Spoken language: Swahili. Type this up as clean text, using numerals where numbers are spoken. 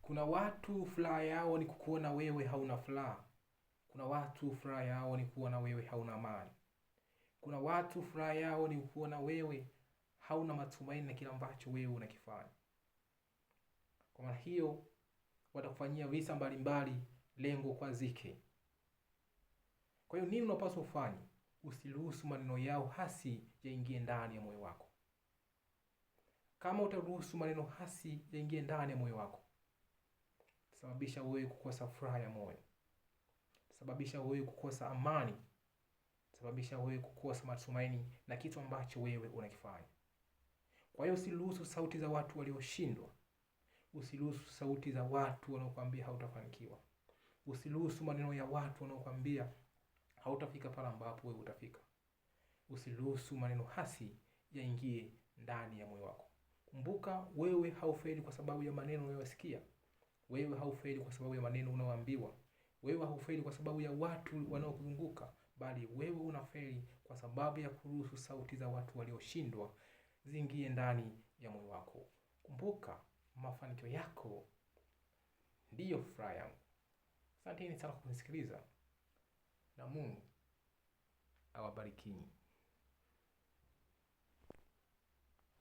Kuna watu furaha yao ni kukuona wewe hauna furaha. Kuna watu furaha yao ni kuona wewe hauna amani. Kuna watu furaha yao ni kuona wewe hauna matumaini na kila ambacho wewe unakifanya. Kwa maana hiyo watakufanyia visa mbalimbali, lengo kwa zike. Kwa hiyo nini unapaswa ufanye? Usiruhusu maneno yao hasi yaingie ndani ya moyo wako. Kama utaruhusu maneno hasi yaingie ndani ya moyo wako, sababisha wewe kukosa furaha ya moyo, sababisha wewe kukosa amani, sababisha wewe kukosa matumaini na kitu ambacho wewe unakifanya. Kwa hiyo usiruhusu sauti za watu walioshindwa. Usiruhusu sauti za watu wanaokuambia hautafanikiwa. Usiruhusu maneno ya watu wanaokuambia hautafika pale ambapo wewe utafika. Usiruhusu maneno hasi yaingie ndani ya moyo wako. Kumbuka, wewe haufeli kwa sababu ya maneno unayosikia. Wewe haufeli kwa sababu ya maneno unaoambiwa. Wewe haufeli kwa sababu ya watu wanaokuzunguka, bali wewe unafeli kwa sababu ya kuruhusu sauti za watu walioshindwa ziingie ndani ya moyo wako. Kumbuka, mafanikio yako ndiyo furaha yangu. Asanteni sana kwa kunisikiliza, na Mungu awabariki.